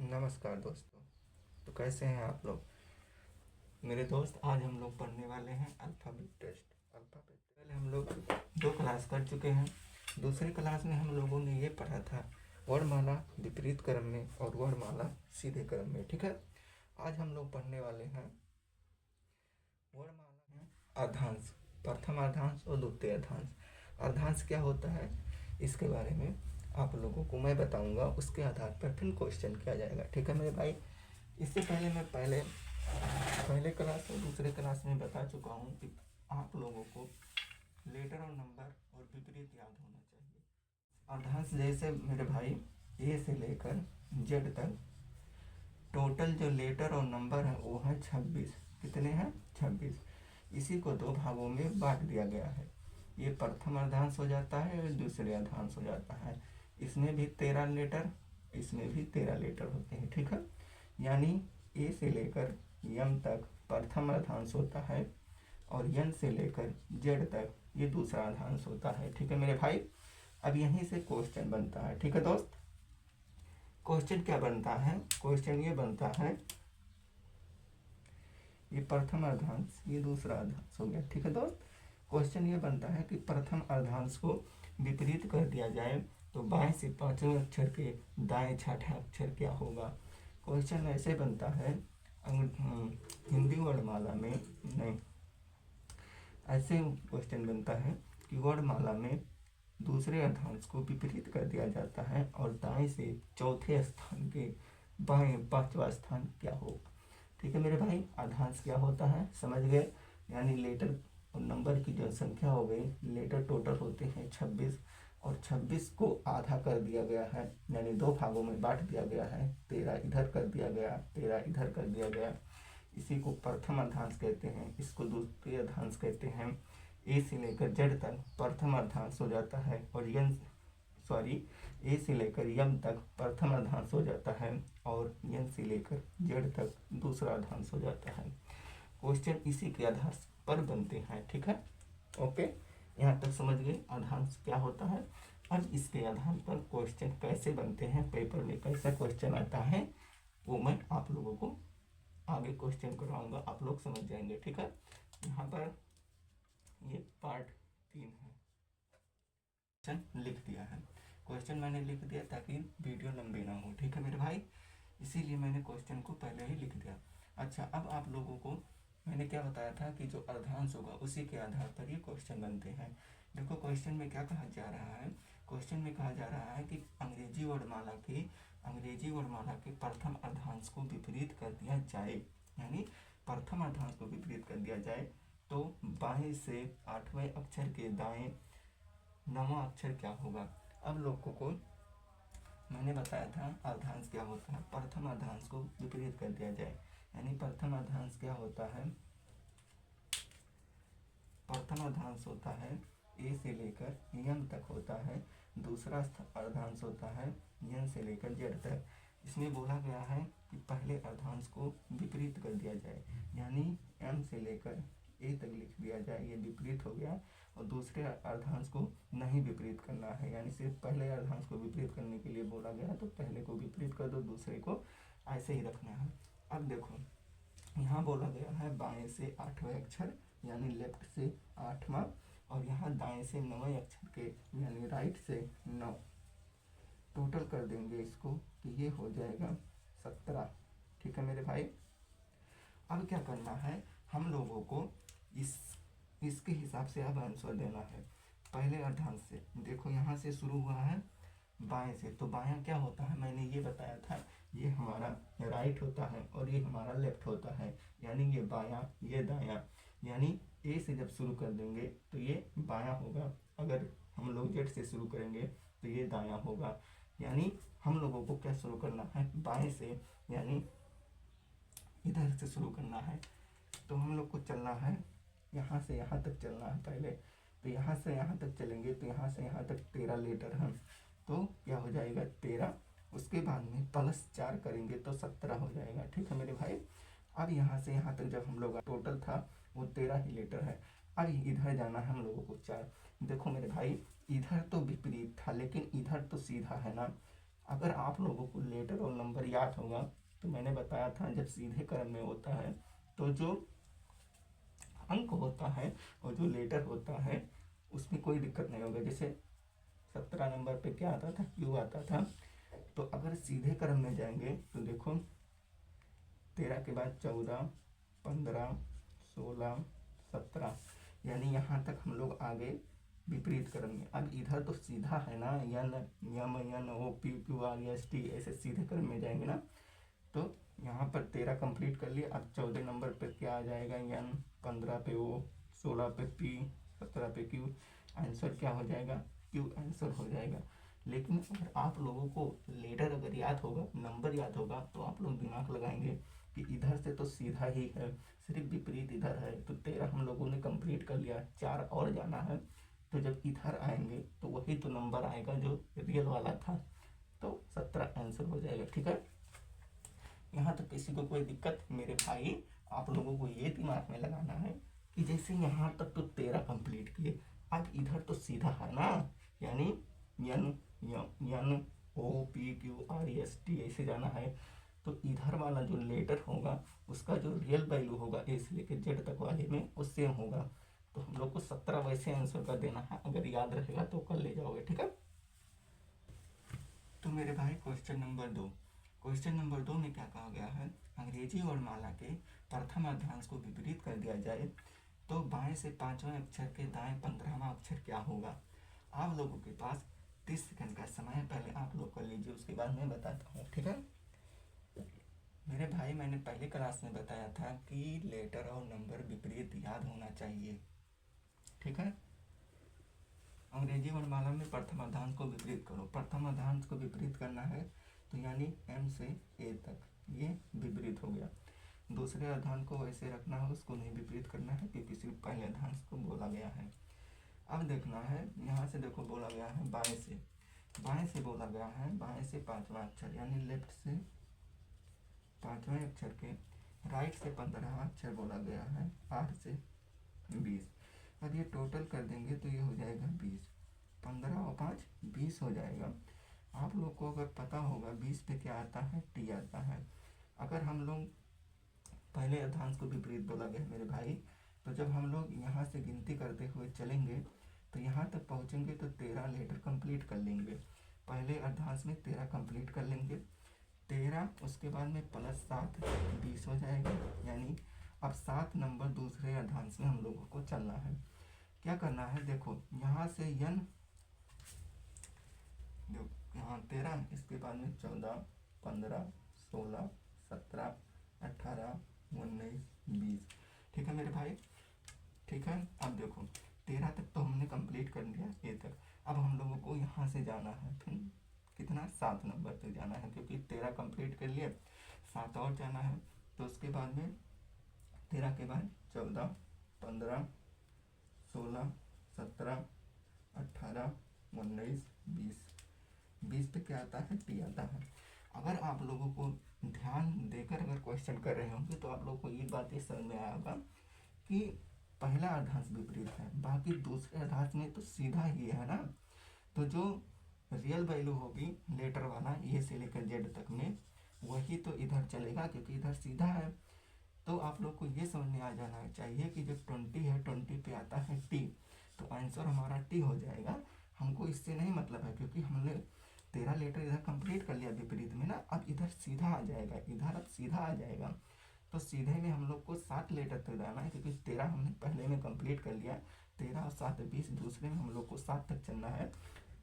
नमस्कार दोस्तों। तो कैसे हैं आप लोग मेरे दोस्त। आज हम लोग पढ़ने वाले हैं अल्फ़ाबेट टेस्ट। अल्फ़ाबेट पहले हम लोग 2 क्लास कर चुके हैं। दूसरी क्लास में हम लोगों ने ये पढ़ा था वर्णमाला विपरीत क्रम में और वर्णमाला सीधे क्रम में। ठीक है, आज हम लोग पढ़ने वाले हैं वर्णमाला में अर्धांश, प्रथम अर्धांश और द्वितीय अर्धांश। अर्धांश क्या होता है इसके बारे में आप लोगों को मैं बताऊंगा, उसके आधार पर फिर क्वेश्चन किया जाएगा। ठीक है मेरे भाई। इससे पहले मैं पहले क्लास और दूसरे क्लास में बता चुका हूँ कि आप लोगों को लेटर और नंबर और विपरीत याद होना चाहिए। अर्धांश जैसे मेरे भाई ए से लेकर जेड तक टोटल जो लेटर और नंबर है वो है 26। कितने हैं? 26। इसी को 2 भागों में बांट दिया गया है। ये प्रथम अर्धांश हो जाता है और दूसरे अर्धांश हो जाता है। इसमें भी 13 लेटर, इसमें भी 13 लेटर होते हैं। ठीक है, यानी ए से लेकर यम तक प्रथम अर्धांश होता है और यन से लेकर जेड तक ये दूसरा अर्धांश होता है। ठीक है मेरे भाई। अब यहीं से क्वेश्चन बनता है। ठीक है दोस्त, क्वेश्चन क्या बनता है? क्वेश्चन ये बनता है, ये प्रथम अर्धांश ये दूसरा अर्धांश हो गया। ठीक है दोस्त, क्वेश्चन ये बनता है कि प्रथम अर्धांश को विपरीत कर दिया जाए तो बाएं से पांचवें अक्षर के दाएं छठा अक्षर क्या होगा। क्वेश्चन ऐसे बनता है हिंदी वर्णमाला में नहीं, ऐसे क्वेश्चन बनता है कि वर्णमाला में दूसरे अर्धांश को विपरीत कर दिया जाता है और दाएं से चौथे स्थान के बाएं पांचवा स्थान क्या होगा। ठीक है मेरे भाई, अर्धांश क्या होता है समझ गए। यानी लेटर और नंबर की जो संख्या हो गई, लेटर टोटल होते हैं 26 और 26 को आधा कर दिया गया है, यानी 2 भागों में बांट दिया गया है। 13 इधर कर दिया गया, 13 इधर कर दिया गया। इसी को प्रथम अर्धांश कहते हैं, इसको द्वितीय अर्धांश कहते हैं। ए से लेकर जेड तक प्रथम अर्धांश हो जाता है और ए से लेकर यम तक प्रथम अर्धांश हो जाता है और यन से लेकर जेड तक दूसरा अर्धांश हो जाता है। क्वेश्चन इसी के आधार पर बनते हैं। ठीक है, ओके, यहाँ तक समझ गए अर्धांश क्या होता है। अब इसके आधार पर क्वेश्चन कैसे बनते हैं, पेपर में कैसा क्वेश्चन आता है, वो मैं आप लोगों को आगे क्वेश्चन कराऊंगा, आप लोग समझ जाएंगे। ठीक है, यहाँ पर ये पार्ट 3 है। क्वेश्चन लिख दिया है, क्वेश्चन मैंने लिख दिया ताकि वीडियो लंबी ना हो। ठीक है मेरे भाई, इसीलिए मैंने क्वेश्चन को पहले ही लिख दिया। अच्छा, अब आप लोगों को मैंने क्या बताया था कि जो अर्धांश होगा उसी के आधार पर ये क्वेश्चन बनते हैं। देखो क्वेश्चन में क्या कहा जा रहा है, क्वेश्चन में कहा जा रहा है कि अंग्रेजी वर्णमाला के प्रथम अर्धांश को विपरीत कर दिया जाए, यानी प्रथम अर्धांश को विपरीत कर दिया जाए तो बाएं से 8वें अक्षर के दाएं 9वां अक्षर क्या होगा। अब लोगों को मैंने बताया था अर्धांश क्या होता है, प्रथम अर्धांश को विपरीत कर दिया जाए, यानी प्रथम अर्धांश क्या होता है, प्रथम अर्धांश होता है ए से लेकर यम तक होता है, दूसरा अर्धांश होता है यन से लेकर जेड तक। इसमें बोला गया है कि पहले अर्धांश को विपरीत कर दिया जाए, यानी एम से लेकर ए तक लिख दिया जाए, ये विपरीत हो गया। और दूसरे अर्धांश को नहीं विपरीत करना है, यानी सिर्फ पहले अर्धांश को विपरीत करने के लिए बोला गया, तो पहले को विपरीत कर दो, दूसरे को ऐसे ही रखना है। अब देखो यहाँ बोला गया है बाएं से 8वें अक्षर यानी लेफ्ट से 8वां और यहाँ दाएं से 9वें अक्षर के यानी राइट से 9। टोटल कर देंगे इसको तो ये हो जाएगा 17। ठीक है मेरे भाई, अब क्या करना है, हम लोगों को इसके हिसाब से अब आंसर देना है। पहले अर्धांश से देखो, यहाँ से शुरू हुआ है बाएं से, तो बायां क्या होता है मैंने ये बताया था, ये हमारा राइट होता है और ये हमारा लेफ्ट होता है, यानी ये बायां ये दायां। यानी ए से जब शुरू कर देंगे तो ये बायां होगा, अगर हम लोग जेड से शुरू करेंगे तो ये दायां होगा। यानी हम लोगों को क्या शुरू करना है, बाएं से, यानी इधर से शुरू करना है। तो हम लोग को चलना है यहाँ से यहाँ तक चलना है पहले, तो यहाँ से यहाँ तक चलेंगे तो यहाँ से यहाँ तक 13 लेटर हैं, तो क्या हो जाएगा 13। उसके बाद में +4 करेंगे तो 17 हो जाएगा। ठीक है मेरे भाई, अब यहाँ से यहाँ तक जब हम लोग टोटल था वो 13 ही लेटर है। अब इधर जाना है हम लोगों को 4। देखो मेरे भाई, इधर तो विपरीत था लेकिन इधर तो सीधा है ना। अगर आप लोगों को लेटर और नंबर याद होगा तो मैंने बताया था जब सीधे क्रम में होता है तो जो अंक होता है और जो लेटर होता है उसमें कोई दिक्कत नहीं होगा। जैसे 17 नंबर पे क्या आता था, क्यू आता था। तो अगर सीधे क्रम में जाएंगे तो देखो 13 के बाद 14, 15, 16, 17, यानी यहाँ तक हम लोग आगे विपरीत क्रम में। अब इधर तो सीधा है ना, N M N O P Q R S T, ऐसे सीधे क्रम में जाएंगे ना। तो यहाँ पर 13 कंप्लीट कर लिए। अब 14 नंबर पे क्या आ जाएगा, यन, 15 पे ओ, 16 पे पी, 17 पे क्यू। आंसर क्या हो जाएगा, क्यू आंसर हो जाएगा। लेकिन अगर आप लोगों को लेटर अगर याद होगा, नंबर याद होगा, तो आप लोग दिमाग लगाएंगे कि इधर से तो सीधा ही है, सिर्फ विपरीत इधर है। तो 13 हम लोगों ने कंप्लीट कर लिया, 4 और जाना है। तो जब इधर आएंगे तो वही तो नंबर आएगा जो रियल वाला था। तो 17 आंसर हो जाएगा। ठीक है, यहाँ तक किसी को कोई दिक्कत? मेरे भाई आप लोगों को ये दिमाग में लगाना है कि जैसे यहाँ तक तो 13 कंप्लीट किए, अब इधर तो सीधा है ना, यानी N N O P Q R S T ऐसे जाना है। तो इधर वाला जो लेटर होगा उसका जो रियल वैल्यू होगा ए से लेकर जेड तक वाले में वो सेम होगा। तो हम लोग को 17 वैसे आंसर कर देना है। अगर याद रहेगा तो कर ले जाओगे। ठीक है, तो मेरे भाई क्वेश्चन नंबर 2, क्वेश्चन नंबर 2 में क्या कहा गया है, अंग्रेजी वर्णमाला के प्रथम अर्धांश को विपरीत कर दिया जाए तो बाएं से 5वें अक्षर के दाएं 15वां अक्षर क्या होगा। आप लोगों के पास 30 सेकंड का समय है, पहले आप लोग कर लीजिए, उसके बाद मैं बताता हूँ। ठीक है मेरे भाई, मैंने पहले क्लास में बताया था कि लेटर और नंबर विपरीत याद होना चाहिए। ठीक है, अंग्रेजी वर्णमाला में प्रथम अर्धांश को विपरीत करो। प्रथम अर्धांश को विपरीत करना है तो यानी एम से ए तक ये विपरीत हो गया। दूसरे अर्धांश को वैसे रखना है, उसको नहीं विपरीत करना है क्योंकि सिर्फ पहले अर्धांश को बोला गया है। अब देखना है, यहाँ से देखो बोला गया है बाएं से बोला गया है, बाएं से 5वां अक्षर यानी लेफ्ट से 5वें अक्षर के राइट से 15वां अक्षर बोला गया है, आर से 20। अब ये टोटल कर देंगे तो ये हो जाएगा 20, 15 और 5 20 हो जाएगा। आप लोग को अगर पता होगा 20 पे क्या आता है, टी आता है। अगर हम लोग पहले अर्धांश को विपरीत बोला गया मेरे भाई, तो जब हम लोग यहाँ से गिनती करते हुए चलेंगे तो यहाँ तक पहुँचेंगे तो 13 लेटर कंप्लीट कर लेंगे। पहले अर्धांश में 13 कंप्लीट कर लेंगे, 13 उसके बाद में प्लस 7 20 हो जाएगा। यानी अब 7 नंबर दूसरे अर्धांश में हम लोगों को चलना है। क्या करना है, देखो यहाँ से यन, यहाँ 13, इसके बाद में 14, 15, 16, 17, 18, 19, 20। ठीक है मेरे भाई, ठीक है। अब देखो 13 तक तो हमने कंप्लीट कर लिया ये तक। अब हम लोगों को यहाँ से जाना है, फिर कितना 7 नंबर तक जाना है, क्योंकि 13 कंप्लीट कर लिए, 7 और जाना है। तो उसके बाद में 13 के बाद 14, 15, 16, 17, 18, 19, 20। 20 पे क्या आता है, टी आता है। अगर आप लोगों को ध्यान देकर अगर क्वेश्चन कर रहे होंगे तो आप लोगों को ये बात समझ में आया होगा कि पहला अर्धांश विपरीत है, बाकी दूसरे अर्धांश में तो सीधा ही है ना। तो जो रियल वैल्यू होगी लेटर वाला ए से लेकर जेड तक में, वही तो इधर चलेगा क्योंकि इधर सीधा है। तो आप लोग को ये समझ में आ जाना चाहिए कि जब 20 है, 20 पे आता है टी, तो आंसर हमारा टी हो जाएगा। हमको इससे नहीं मतलब है क्योंकि हमने 13 लेटर इधर कंप्लीट कर लिया विपरीत में ना। अब इधर सीधा आ जाएगा, इधर अब सीधा आ जाएगा। तो सीधे में हम लोग को 7 लेटर तक जाना है क्योंकि 13 हमने पहले में कंप्लीट कर लिया। 13 और 7 20, दूसरे में हम लोग को 7 तक चलना है।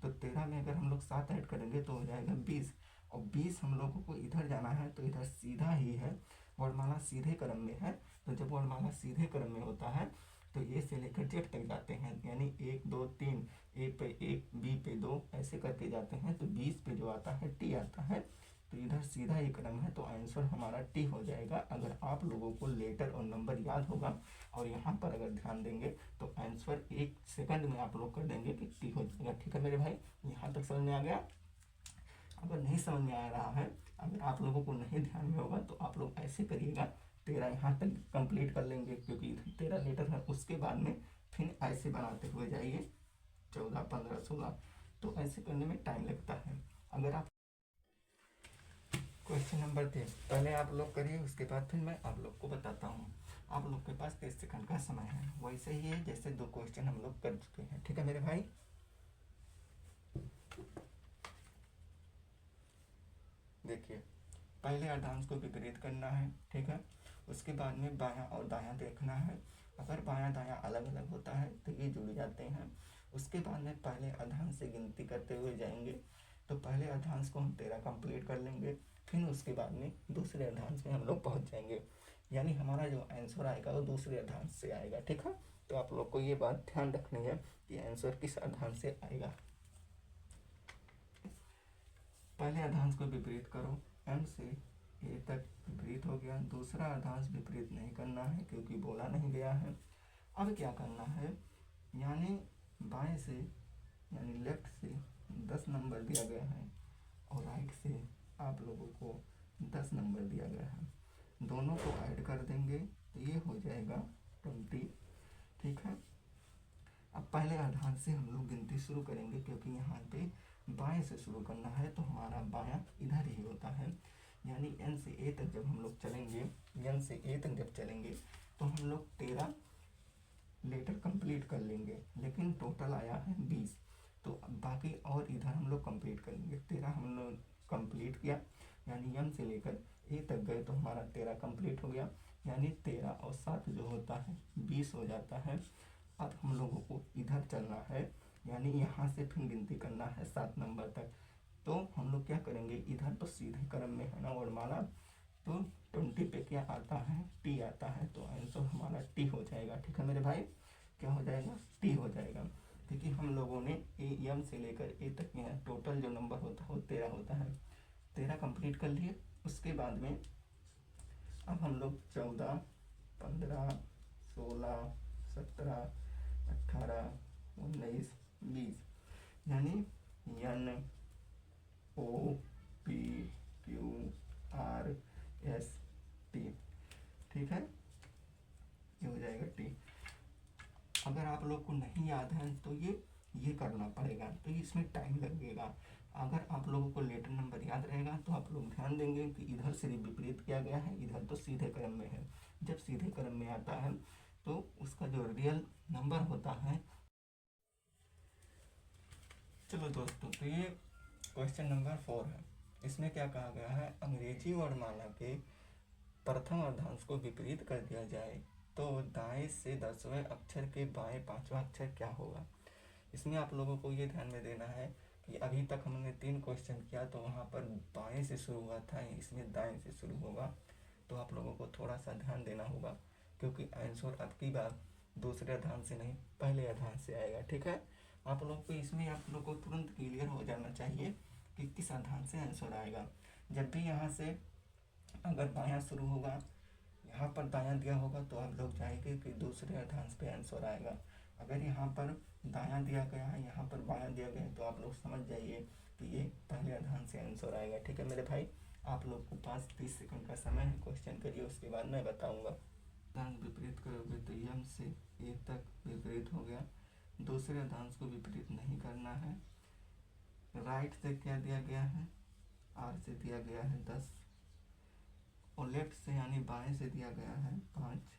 तो 13 में अगर हम लोग 7 ऐड करेंगे तो हो जाएगा 20, और 20 हम लोगों को इधर जाना है तो इधर सीधा ही है, वर्णमाला सीधे क्रम में है। तो जब वर्णमाला सीधे क्रम में होता है तो ए से लेकर जेड तक जाते हैं, यानी 1 2 3, ए पे 1, बी पे 2 ऐसे करके जाते हैं। तो 20 पे जो आता है टी आता है, तो इधर सीधा ही क्रम है, तो आंसर हमारा टी हो जाएगा। अगर आप लोगों को लेटर और नंबर याद होगा और यहाँ पर अगर ध्यान देंगे तो आंसर 1 सेकंड में आप लोग कर देंगे कि टी हो जाएगा। ठीक है मेरे भाई, यहाँ तक समझ में आ गया? अगर नहीं समझ में आ रहा है, अगर आप लोगों को नहीं ध्यान में होगा तो आप लोग ऐसे करिएगा, 13 यहाँ तक कंप्लीट कर लेंगे क्योंकि 13 लेटर है। उसके बाद में फिर ऐसे बनाते हुए जाइए 14, 15, 16, तो ऐसे करने में टाइम लगता है। अगर आप क्वेश्चन नंबर 3 पहले आप लोग करिए, उसके बाद फिर मैं आप लोग को बताता हूँ। आप लोग के पास 30 सेकंड का समय है, वैसे ही है जैसे 2 क्वेश्चन हम लोग कर चुके हैं। ठीक है मेरे भाई, देखिए पहले अर्धांश को विपरीत करना है। ठीक है, उसके बाद में बायां और दायां देखना है। अगर बायां दायां अलग अलग होता है तो ये जुड़ जाते हैं। उसके बाद में पहले अर्धांश से गिनती करते हुए जाएंगे। तो पहले अर्धांश को हम 13 कंप्लीट कर लेंगे, फिर उसके बाद में दूसरे अर्धांश में हम लोग पहुंच जाएंगे। यानी हमारा जो आंसर आएगा वो दूसरे अर्धांश से आएगा। ठीक है, तो आप लोग को ये बात ध्यान रखनी है कि आंसर किस अर्धांश से आएगा। पहले अर्धांश को विपरीत करो, एम से ए तक विपरीत हो गया। दूसरा अर्धांश विपरीत नहीं करना है क्योंकि बोला नहीं गया है। अब क्या करना है, यानी बाएं से यानी लेफ्ट से 10 नंबर दिया गया है और राइट से आप लोगों को 10 नंबर दिया गया है। दोनों को ऐड कर देंगे तो ये हो जाएगा 20। ठीक है, अब पहले अर्धांश से हम लोग गिनती शुरू करेंगे क्योंकि यहाँ पे बाएं से शुरू करना है तो हमारा बायां इधर ही होता है। यानी एन से ए तक जब हम लोग चलेंगे, एन से ए तक जब चलेंगे तो हम लोग 13 लेटर कंप्लीट कर लेंगे, लेकिन टोटल आया है 20। तो बाकी और इधर हम लोग कंप्लीट करेंगे। 13 हम लोग कंप्लीट किया, यानी एम से लेकर ए तक गए तो हमारा 13 कंप्लीट हो गया। यानी 13 और 7 जो होता है 20 हो जाता है। अब हम लोगों को इधर चलना है, यानी यहाँ से फिर गिनती करना है 7 नंबर तक। तो हम लोग क्या करेंगे, इधर तो सीधे क्रम में है ना वर्णमाला, तो 20 पे क्या आता है, टी आता है। तो आंसर हमारा टी हो जाएगा। ठीक है मेरे भाई, क्या हो जाएगा, टी हो जाएगा। क्योंकि हम लोगों ने ए एम से लेकर ए तक यहाँ टोटल जो नंबर होता है वो 13 होता है। 13 कंप्लीट कर लिए। उसके बाद में अब हम लोग 14, 15, 16, 17, 18, 19, 20 यानी N O P Q R S T. ठीक है, ये हो जाएगा टी। अगर आप लोग को नहीं याद है तो ये करना पड़ेगा, तो इसमें टाइम लगेगा। अगर आप लोगों को लेटर नंबर याद रहेगा तो आप लोग ध्यान देंगे कि इधर से विपरीत किया गया है, इधर तो सीधे क्रम में है। जब सीधे क्रम में आता है तो उसका जो रियल नंबर होता है। चलो दोस्तों, तो ये क्वेश्चन नंबर 4 है। इसमें क्या कहा गया है, अंग्रेजी वर्णमाला के प्रथम अर्धांश को विपरीत कर दिया जाए तो दाएं से 10वें अक्षर के बाएं 5वां अक्षर क्या होगा। इसमें आप लोगों को ये ध्यान में देना है कि अभी तक हमने 3 क्वेश्चन किया तो वहाँ पर बाएं से शुरू हुआ था, इसमें दाएं से शुरू होगा। तो आप लोगों को थोड़ा सा ध्यान देना होगा क्योंकि आंसर अब की बार दूसरे अर्धांश से नहीं पहले अर्धांश से आएगा। ठीक है, आप लोग को इसमें आप लोग को तुरंत क्लियर हो जाना चाहिए कि किस अर्धांश से आंसर आएगा। जब भी यहाँ से अगर बायां शुरू होगा, यहाँ पर दायां दिया होगा तो आप लोग जाएंगे कि दूसरे अर्धांश पे आंसर आएगा। अगर यहाँ पर दायां दिया गया है, यहाँ पर बायां दिया गया है तो आप लोग समझ जाइए कि ये पहले अर्धांश से आंसर आएगा। ठीक है मेरे भाई, आप लोग को पास 30 सेकंड का समय है, क्वेश्चन करिए उसके बाद मैं बताऊँगा। अर्धांश विपरीत करोगे तो एम से ए तक विपरीत हो गया। दूसरे अर्धांश को विपरीत नहीं करना है। राइट से क्या दिया गया है, आर से दिया गया है 10 और लेफ्ट से यानी बाएं से दिया गया है 5।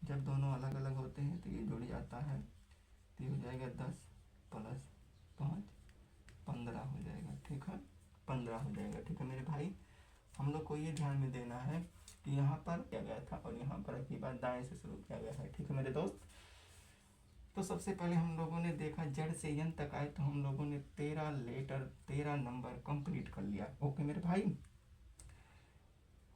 जब दोनों अलग अलग होते हैं तो ये जुड़ जाता है, तो ये हो जाएगा 10 प्लस 5 15 हो जाएगा। ठीक है, 15 हो जाएगा। ठीक है मेरे भाई, हम लोग को ये ध्यान में देना है कि यहाँ पर किया गया था और यहाँ पर की बात दाएं से शुरू किया गया है। ठीक है मेरे दोस्त, तो सबसे पहले हम लोगों ने देखा जड़ से यन तक आए तो हम लोगों ने 13 लेटर 13 नंबर कंप्लीट कर लिया। ओके मेरे भाई,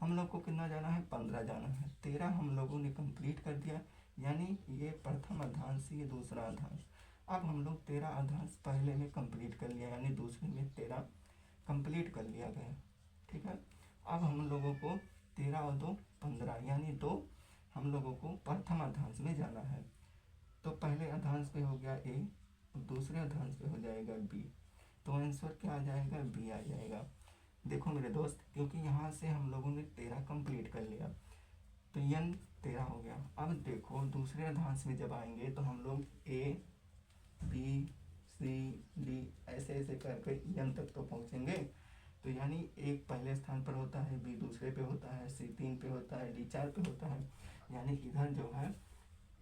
हम लोग को कितना जाना है, 15 जाना है। 13 हम लोगों ने कंप्लीट कर दिया, यानी ये प्रथम अर्धांश, ये दूसरा अर्धांश। अब हम लोग 13 अर्धांश पहले में कंप्लीट कर लिया, यानी दूसरे में 13 कंप्लीट कर लिया गया। ठीक है, अब हम लोगों को 13 और 2 15, यानी 2 हम लोगों को प्रथम अर्धांश में जाना है। तो पहले अर्धांश पे हो गया ए और दूसरे अर्धांश पे हो जाएगा बी। तो आंसर क्या आ जाएगा, बी आ जाएगा। देखो मेरे दोस्त, क्योंकि यहाँ से हम लोगों ने 13 कंप्लीट कर लिया तो यन 13 हो गया। अब देखो दूसरे अर्धांश में जब आएंगे तो हम लोग ए बी सी डी ऐसे ऐसे करके यन तक तो पहुँचेंगे। तो यानी एक पहले स्थान पर होता है, बी दूसरे पे होता है, सी 3 पे होता है, डी 4 पे होता है। यानी इधर जो है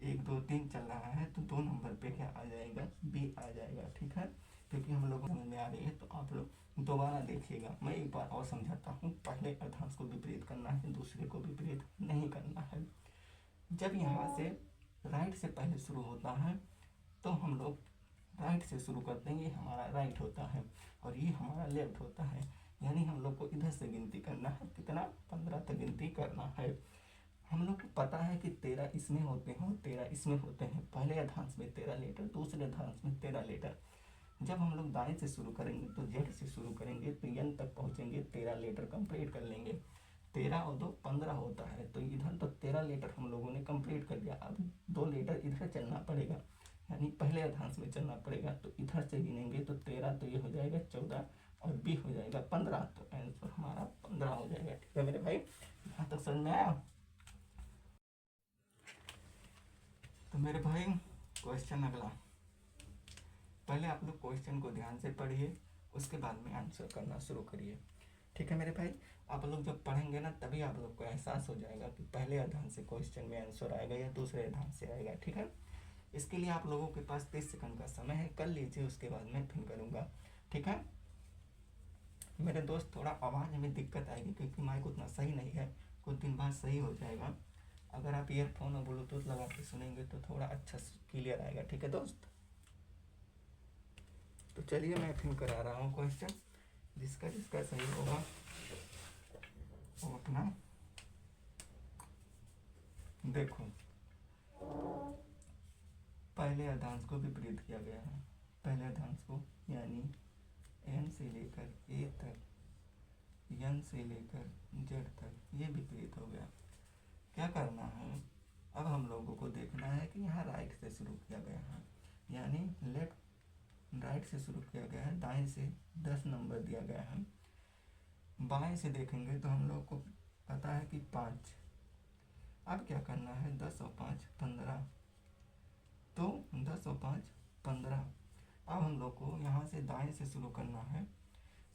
1 2 3 चल रहा है तो 2 नंबर पे क्या आ जाएगा, बी आ जाएगा। ठीक है, क्योंकि हम लोग समझ में आ रही है तो आप लोग दोबारा देखिएगा। मैं एक बार और समझाता हूँ, पहले अर्धांश को विपरीत करना है, दूसरे को विपरीत नहीं करना है। जब यहाँ से राइट से पहले शुरू होता है तो हम लोग राइट से शुरू करते हैं, ये हमारा राइट होता है और ये हमारा लेफ्ट होता है। यानी हम लोग को इधर से गिनती करना है, कितना, 15 तक गिनती करना है। हम लोग को पता है कि 13 इसमें होते हैं और 13 इसमें होते हैं। पहले अर्धांश में 13 लेटर, दूसरे अर्धांश में 13 लेटर। जब हम लोग दाएं से शुरू करेंगे तो जेड से शुरू करेंगे तो एन तक पहुंचेंगे, 13 लेटर कंप्लीट कर लेंगे। 13 और 2 15 होता है, तो इधर तो 13 लेटर हम लोगों ने कंप्लीट कर लिया। अब 2 लेटर इधर चलना पड़ेगा, यानी पहले अर्धांश में चलना पड़ेगा। तो इधर से गिनेंगे तो 13, तो ये हो जाएगा 14 और बी हो जाएगा 15, तो आंसर हमारा 15 हो जाएगा। ठीक है मेरे भाई, यहाँ तक समझ में आया? तो मेरे भाई क्वेश्चन अगला, पहले आप लोग क्वेश्चन को ध्यान से पढ़िए, उसके बाद में आंसर करना शुरू करिए। ठीक है मेरे भाई, आप लोग जब पढ़ेंगे ना तभी आप लोग को एहसास हो जाएगा कि पहले अर्धांश से क्वेश्चन में आंसर आएगा या दूसरे अर्धांश से आएगा। ठीक है, इसके लिए आप लोगों के पास 30 सेकंड का समय है, कर लीजिए, उसके बाद मैं फिर करूँगा। ठीक है मेरे दोस्त, थोड़ा आवाज़ में दिक्कत आएगी क्योंकि माइक उतना सही नहीं है, कुछ दिन बाद सही हो जाएगा। अगर आप ईयरफोन और ब्लूटूथ लगा के सुनेंगे तो थोड़ा अच्छा क्लियर आएगा। ठीक है दोस्त, तो चलिए मैं फिर करा रहा हूँ क्वेश्चन, जिसका जिसका सही होगा वो अपना देखो। पहले अर्धांश को विपरीत किया गया है, पहले अर्धांश को यानी एन से लेकर ए तक, एन से लेकर जेड तक, ये विपरीत हो गया। क्या करना है, अब हम लोगों को देखना है कि यहाँ राइट से शुरू किया गया है, यानी लेफ्ट राइट से शुरू किया गया है, दाएं से 10 नंबर दिया गया है। बाएं से देखेंगे तो हम लोग को पता है कि 5। अब क्या करना है, 10 और 5 15, तो 10 और 5 15। अब हम लोग को यहाँ से दाएं से शुरू करना है,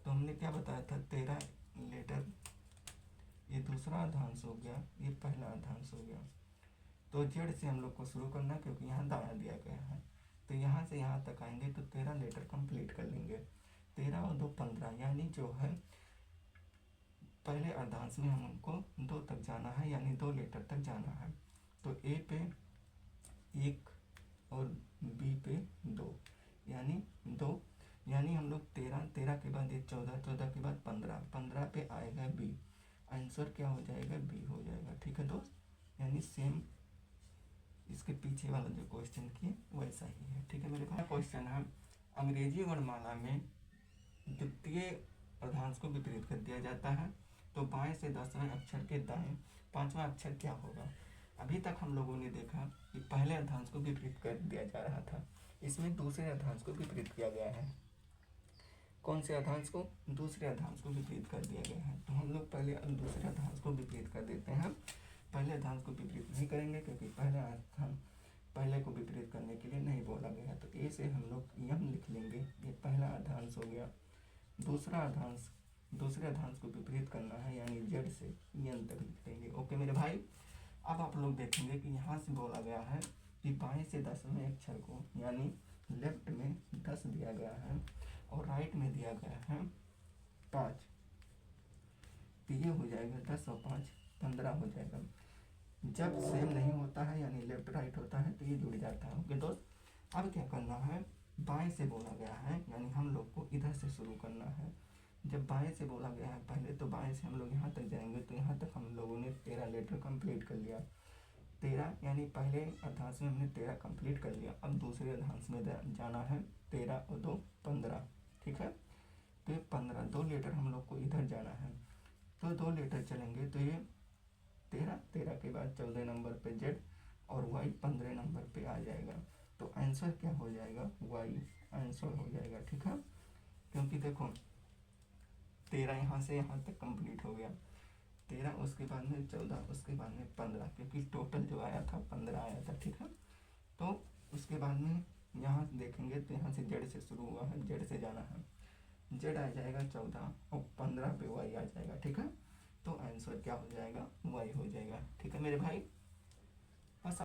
तो हमने क्या बताया था, 13 लेटर, ये दूसरा अर्धांश हो गया, ये पहला अर्धांश हो गया। तो जेड से हम लोग को शुरू करना है क्योंकि यहाँ दायां दिया गया है, तो यहाँ से यहाँ तक आएंगे तो 13 लेटर कंप्लीट कर लेंगे। 13 और 2 15, यानी जो है पहले अर्धांश में हमको 2 तक जाना है, यानी 2 लेटर तक जाना है। तो ए पे 1 और बी पे 2, यानी 2, यानी हम लोग 13 के बाद ये 14 के बाद 15 पे आएगा बी, आंसर क्या हो जाएगा, बी हो जाएगा। ठीक है दोस्त, यानी सेम इसके पीछे वाला जो क्वेश्चन किए वैसा ही है। ठीक है मेरे भाई, क्वेश्चन है अंग्रेजी वर्णमाला में द्वितीय अर्धांश को विपरीत कर दिया जाता है, तो बाएं से 10वें अक्षर के दाएं 5वां अक्षर क्या होगा। अभी तक हम लोगों ने देखा कि पहले अर्धांश को विपरीत कर दिया जा रहा था, इसमें दूसरे अर्धांश को विपरीत किया गया है। कौन से अर्धांश को, दूसरे अर्धांश को विपरीत कर दिया गया है। तो हम लोग पहले दूसरे अर्धांश को विपरीत कर देते हैं। पहले अर्धांश को विपरीत नहीं करेंगे क्योंकि पहले को विपरीत करने के लिए नहीं बोला गया, तो ए से हम लोग यम लिख लेंगे, ये पहला अर्धांश हो गया। दूसरे अर्धांश को विपरीत करना है, यानी जेड से एन तक लिख देंगे। ओके मेरे भाई, अब आप लोग देखेंगे कि यहाँ से बोला गया है कि बाएं से 10वें अक्षर को, यानी लेफ्ट में 10 दिया गया है और राइट में दिया गया है 5, तो ये हो जाएगा 10 और 5 15 हो जाएगा। जब सेम नहीं होता है यानी लेफ्ट राइट होता है तो ये जुड़ जाता है। ओके दोस्त, अब क्या करना है, बाएं से बोला गया है यानी हम लोग को इधर से शुरू करना है। जब बाएं से बोला गया है पहले, तो बाएं से हम लोग यहाँ तक जाएंगे, तो यहाँ तक हम लोगों ने 13 लेटर कंप्लीट कर लिया। 13 यानी पहले अर्धांश में हमने 13 कंप्लीट कर लिया। अब दूसरे अर्धांश में जाना है, 13 और 2 15। ठीक है, तो ये 15, 2 लेटर हम लोग को इधर जाना है, तो 2 लेटर चलेंगे, तो ये 13 के बाद 14 नंबर पे जेड और वाई 15 नंबर पे आ जाएगा। तो आंसर क्या हो जाएगा, वाई आंसर हो जाएगा। ठीक है, क्योंकि देखो 13 यहाँ से यहाँ तक कंप्लीट हो गया, 13 उसके बाद में 14 उसके बाद में 15, क्योंकि टोटल जो आया था 15 आया था। ठीक है, तो उसके बाद में यहाँ देखेंगे तो यहाँ से जेड से शुरू हुआ है, जेड से जाना है, जेड आ जाएगा 14 और 15 पे वाई आ जाएगा। ठीक है, तो आंसर क्या हो जाएगा, वाई हो जाएगा। ठीक है मेरे भाई।